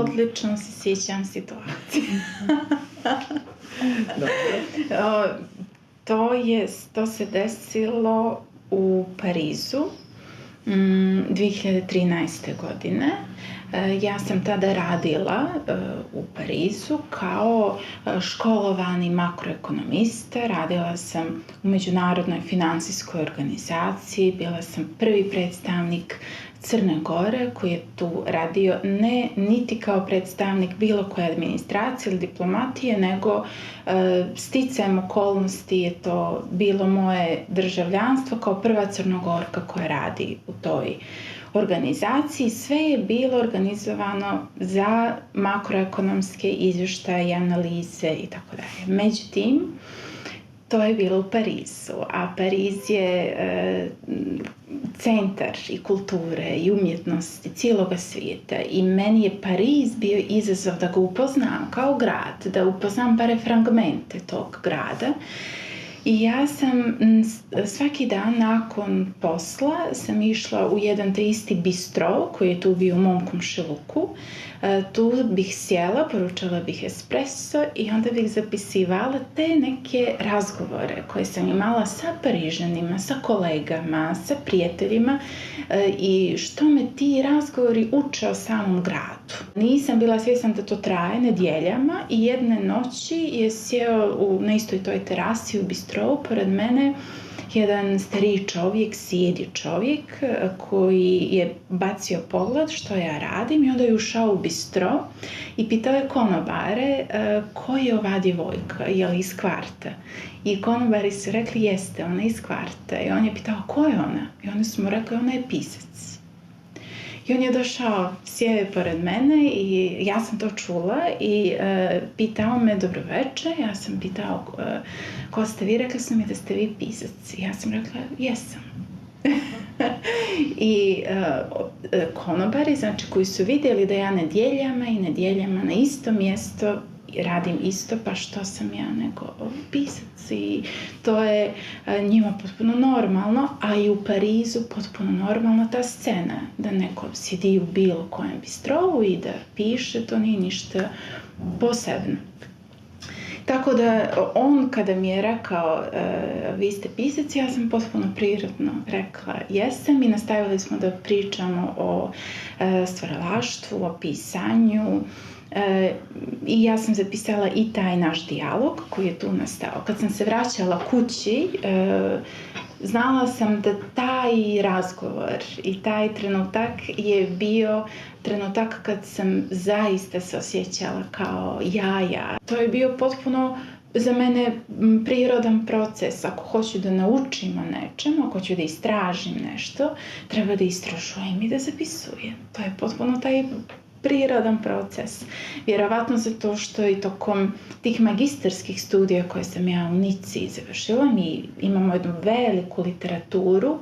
odlično se sjećam situacije. To se desilo u Parizu 2013. godine. Ja sam tada radila u Parizu kao školovani makroekonomista. Radila sam u međunarodnoj financijskoj organizaciji. Bila sam prvi predstavnik Crne Gore koji je tu radio ne niti kao predstavnik bilo koje administracije ili diplomatije, nego sticajem okolnosti je to bilo moje državljanstvo kao prva Crnogorka koja radi u toj organizaciji. Sve je bilo organizovano za makroekonomske izvještaje, analize i tako dalje. Međutim, to je bilo u Parizu, a Pariz je centar i kulture i umjetnosti cijeloga svijeta i meni je Pariz bio izazov da ga upoznam kao grad, da upoznam bare fragmente tog grada. I ja sam svaki dan nakon posla sam išla u jedan te isti bistro koji je tu bio u mom komšiluku. Tu bih sjela, poručala bih espresso i onda bih zapisivala te neke razgovore koje sam imala sa Parižanima, sa kolegama, sa prijateljima i što me ti razgovori uče o samom gradu. Nisam bila svjesna da to traje nedjeljama i jedne noći je sjeo na istoj toj terasi u bistrovu pored mene jedan stariji čovjek, sjedi čovjek koji je bacio pogled što ja radim i onda je ušao u bistro i pitao je konobare ko je ova djevojka, je li iz kvarta? I konobari su rekli jeste, ona je iz kvarta. I on je pitao ko je ona? I oni su mu rekli ona je pisac. I on je došao, sjeo je pored mene i ja sam to čula i pitao me dobro večer. Ja sam pitao ko ste vi, rekli su mi da ste vi pisac. Ja sam rekla jesam. I konobari, znači koji su vidjeli da ja nedjeljama na isto mjesto radim isto, pa što sam ja nego pisac i to je njima potpuno normalno, a i u Parizu potpuno normalna ta scena da neko sjedi u bilo kojem bistrovu i da piše, to nije ništa posebno. Tako da on kada mi je rekao vi ste pisac, ja sam potpuno prirodno rekla jesam i nastavili smo da pričamo o stvaralaštvu, o pisanju. I ja sam zapisala i taj naš dijalog koji je tu nastao. Kad sam se vraćala kući, znala sam da taj razgovor i taj trenutak je bio trenutak kad sam zaista se osjećala kao ja. To je bio potpuno za mene prirodan proces. Ako hoću da naučim o nečemu, ako hoću da istražim nešto, treba da istražujem i da zapisujem. To je potpuno taj prirodan proces. Vjerovatno zato što i tokom tih magistarskih studija koje sam ja u Nici završila, mi imamo jednu veliku literaturu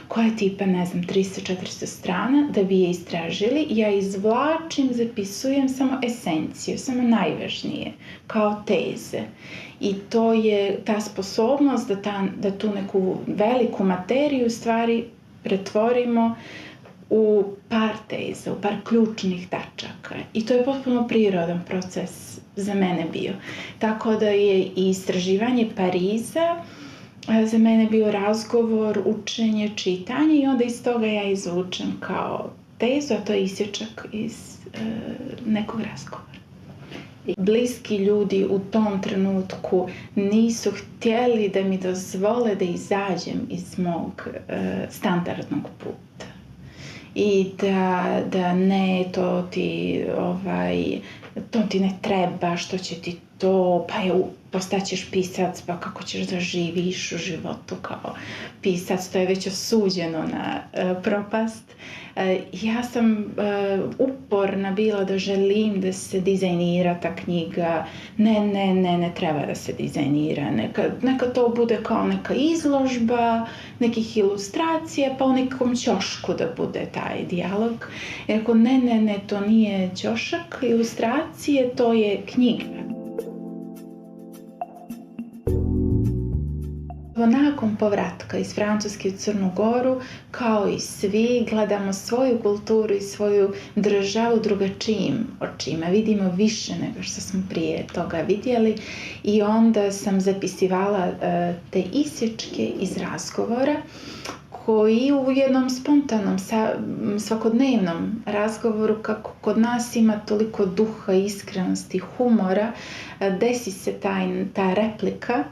koja je tipa, 300-400 strana, da bi je istražili. Ja izvlačim, zapisujem samo esenciju, samo najvažnije, kao teze. I to je ta sposobnost da tu neku veliku materiju stvari pretvorimo u par teza, u par ključnih tačaka. I to je potpuno prirodan proces za mene bio. Tako da je i istraživanje Pariza za mene bio razgovor, učenje, čitanje i onda iz toga ja izvučem kao tezu, a to je isječak iz nekog razgovora. Bliski ljudi u tom trenutku nisu htjeli da mi dozvole da izađem iz mog standardnog puta. I da ne, to ti ne treba, što će ti to, pa postaćeš pisac, pa kako ćeš da živiš u životu kao pisac, to je već osuđeno na propast. Ja sam uporna bila da želim da se dizajnira ta knjiga. Ne treba da se dizajnira. Neka to bude kao neka izložba, nekih ilustracija, pa u nekom ćošku da bude taj dijalog. Rekao, ne, to nije ćošak, ilustracije, to je knjiga. pogotovo nakon povratka iz Francuske u Crnu Goru, kao i svi, gledamo svoju kulturu i svoju državu drugačijim očima. Vidimo više nego što smo prije toga vidjeli i onda sam zapisivala te isječke iz razgovora koji u jednom spontanom, svakodnevnom razgovoru, kako kod nas ima toliko duha, iskrenosti, humora, desi se ta replika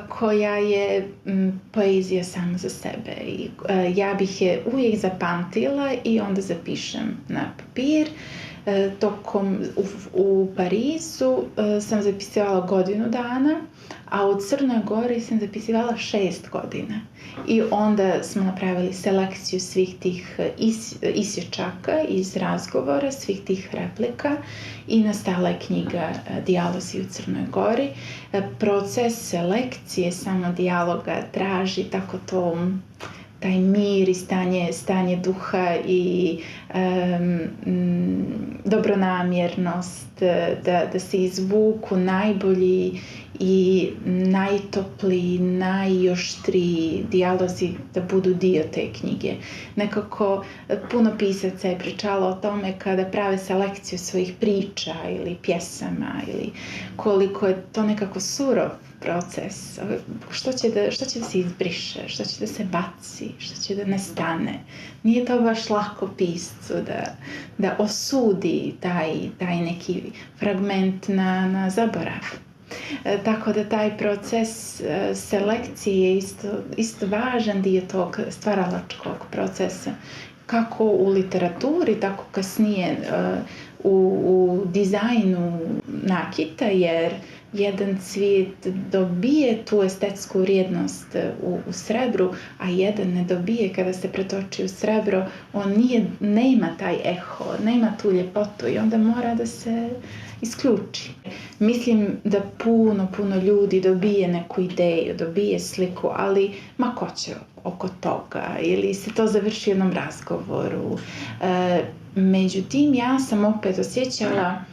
koja je poezija sama za sebe. I ja bih je uvijek zapamtila i onda zapišem na papir. U Parizu sam zapisivala godinu dana, a u Crnoj Gori sam zapisivala 6 godina. I onda smo napravili selekciju svih tih isječaka iz razgovora, svih tih replika i nastala je knjiga Dijalozi u Crnoj Gori. Proces selekcije samo dijaloga traži tako taj mir i stanje duha i dobronamjernost, da se izvuku najbolji i najtopliji, najoštriji dijalozi da budu dio te knjige. Nekako puno pisaca je pričalo o tome kada prave selekciju svojih priča ili pjesama ili koliko je to nekako surov proces. Što će da se izbriše, što će da se baci, što će da nestane. Nije to baš lako piscu da osudi taj neki fragment na zaborav. Tako da taj proces selekcije je isto važan dio tog stvaralačkog procesa. Kako u literaturi, tako kasnije u dizajnu nakita, jer jedan cvijet dobije tu estetsku vrijednost u srebru, a jedan ne dobije kada se pretoči u srebro. On nema taj eho, nema tu ljepotu i onda mora da se isključi. Mislim da puno ljudi dobije neku ideju, dobije sliku, ali ma ko će oko toga ili se to završi u jednom razgovoru. Međutim, ja sam opet osjećala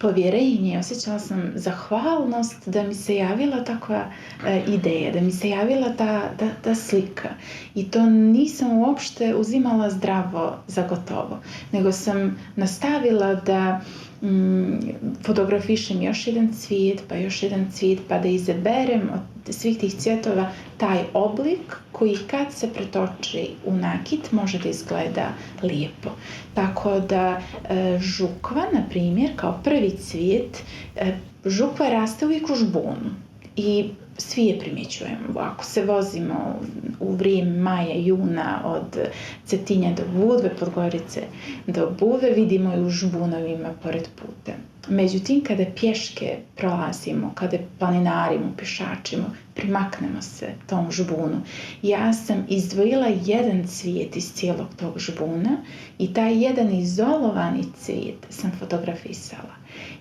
povjerenje, osjećala sam zahvalnost da mi se javila takva ideja, da mi se javila ta slika. I to nisam uopšte uzimala zdravo za gotovo, nego sam nastavila da fotografišem još jedan cvijet, pa da izaberem od svih tih cvjetova taj oblik koji kad se pretoči u nakit može da izgleda lijepo. Tako da žukva, na primjer, kao prvi cvijet, žukva raste uvijek u žbunu i svi je primjećujemo. Ako se vozimo u vrijeme maja, juna od Cetinja do Budve, Podgorice do Budve, vidimo i u žbunovima pored puta. Međutim, kada pješke prolazimo, kada planinarimo, pješačimo, primaknemo se tom žbunu. Ja sam izdvojila jedan cvijet iz cijelog tog žbuna i taj jedan izolovani cvijet sam fotografisala.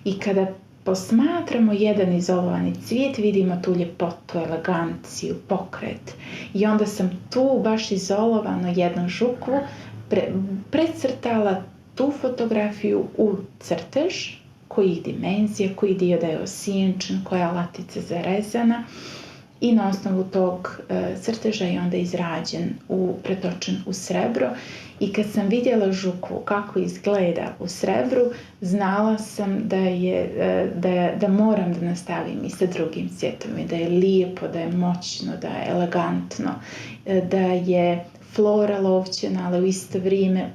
I kada posmatramo jedan izolovani cvijet, vidimo tu ljepotu, eleganciju, pokret. I onda sam tu baš izolovano jednu žukvu precrtala tu fotografiju u crtež, kojih dimenzija, koji dio da je osjenčen, koja latica zarezana i na osnovu tog crteža je onda izrađen, pretočen u srebro. I kad sam vidjela žukvu kako izgleda u srebru, znala sam da moram da nastavim i sa drugim cvjetovima, da je lijepo, da je moćno, da je elegantno, da je flora lovčena, ali u isto vrijeme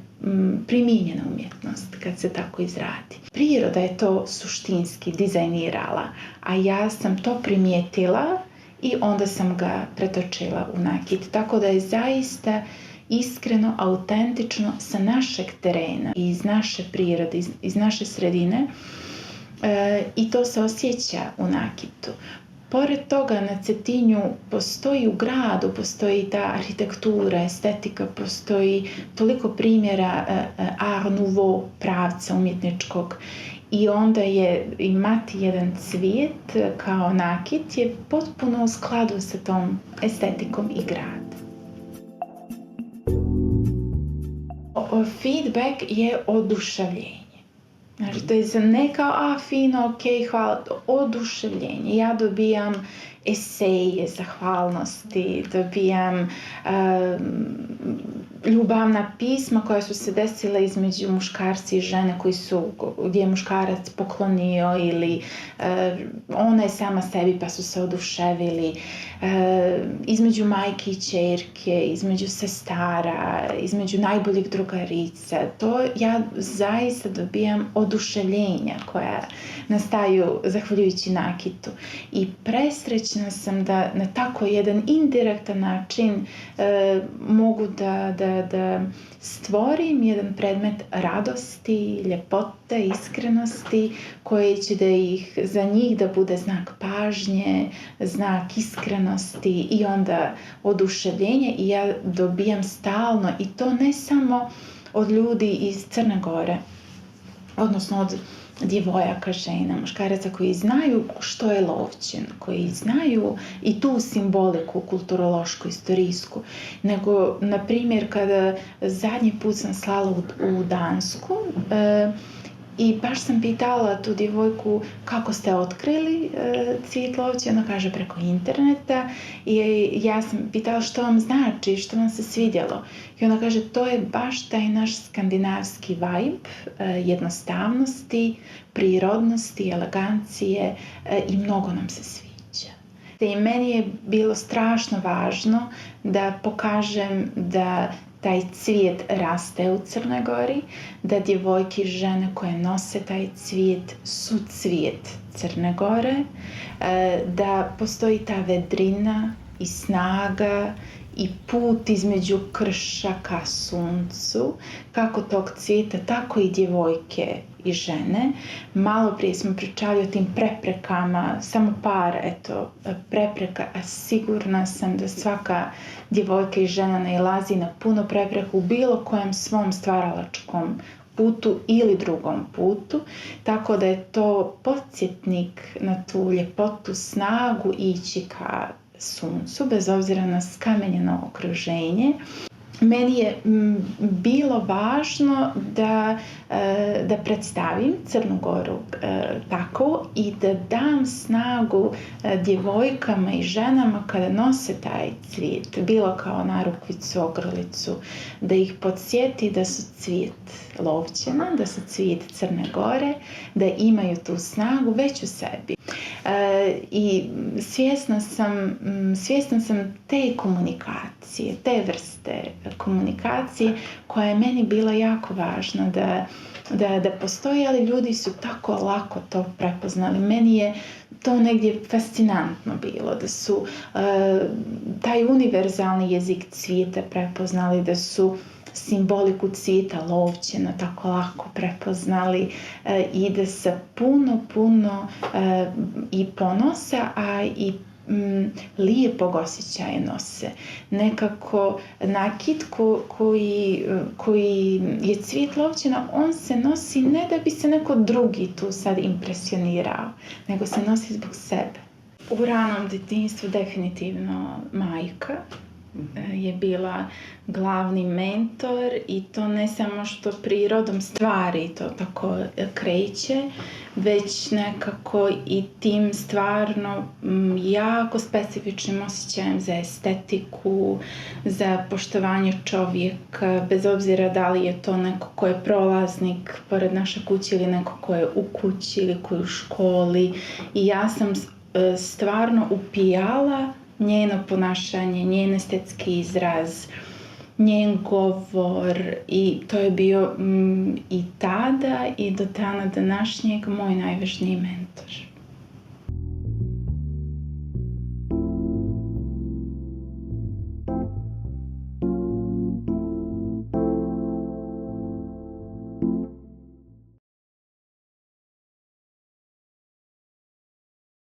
primijenjena umjetnost kad se tako izradi. Priroda je to suštinski dizajnirala, a ja sam to primijetila i onda sam ga pretočila u nakit. Tako da je zaista iskreno, autentično sa našeg terena, iz naše prirode, iz naše sredine i to se osjeća u nakitu. Pored toga na Cetinju postoji u gradu, postoji ta arhitektura, estetika, postoji toliko primjera Art Nouveau pravca umjetničkog i onda je imati jedan cvijet kao nakit je potpuno u skladu sa tom estetikom i grad. Feedback je oduševljenje. Znači, to je za ne kao, fino, ok, hvala, oduševljenje. Ja dobijam eseje zahvalnosti, dobijam ljubavna pisma koja su se desila između muškarca i žene gdje je muškarac poklonio ili ona je sama sebi pa su se oduševili, između majke i ćerke, između sestara, između najboljih drugarica. To ja zaista dobijam oduševljenja koja nastaju zahvaljujući nakitu. I presrećna sam da na tako jedan indirektan način mogu da stvorim jedan predmet radosti, ljepote, iskrenosti koji će za njih da bude znak pažnje, znak iskrenosti i onda oduševljenje i ja dobijam stalno i to ne samo od ljudi iz Crne Gore, odnosno od djevojaka, žena, muškaraca koji znaju što je Lovćen, koji znaju i tu simboliku kulturološku, istorijsku. Nego, na primjer, kada zadnji put sam slala u Dansku i baš sam pitala tu djevojku kako ste otkrili cvijet Lovćen, ona kaže preko interneta i ja sam pitala što vam znači, što vam se svidjelo. I ona kaže to je baš taj naš skandinavski vibe, jednostavnosti, prirodnosti, elegancije i mnogo nam se sviđa. I meni je bilo strašno važno da pokažem da taj cvijet raste u Crnoj Gori, da djevojke i žene koje nose taj cvijet su cvijet Crne Gore, da postoji ta vedrina i snaga i put između krša ka suncu, kako tog cvijeta, tako i djevojke i žene. Malo prije smo pričali o tim preprekama, samo par prepreka, a sigurna sam da svaka djevojka i žena nailazi na puno prepreka u bilo kojem svom stvaralačkom putu ili drugom putu, tako da je to podsjetnik na tu ljepotu, snagu ići ka suncu, bez obzira na skamenjeno okruženje. Meni je bilo važno da predstavim Crnu Goru tako i da dam snagu djevojkama i ženama kada nose taj cvijet, bilo kao narukvicu, ogrlicu, da ih podsjeti da su cvijet Lovćena, da su cvijet Crne Gore, da imaju tu snagu već u sebi. I svjesna sam te komunikacije, te vrste komunikacije koja je meni bila jako važna da postoji, ali ljudi su tako lako to prepoznali. Meni je to negdje fascinantno bilo, da su taj univerzalni jezik cvijeta prepoznali, da su simboliku cvijeta Lovćena tako lako prepoznali i da se puno i ponosa, a i lijepog osjećaja nose. Nekako nakit koji je cvijet Lovćena, on se nosi ne da bi se neko drugi tu sad impresionirao, nego se nosi zbog sebe. U ranom djetinjstvu definitivno majka je bila glavni mentor i to ne samo što prirodom stvari to tako kreće, već nekako i tim stvarno jako specifičnim osjećajem za estetiku, za poštovanje čovjeka, bez obzira da li je to neko ko je prolaznik pored naše kuće ili neko ko je u kući ili ko je u školi. I ja sam stvarno upijala njeno ponašanje, njen estetski izraz, njen govor i to je bio i tada i do dana današnjeg moj najvažniji mentor.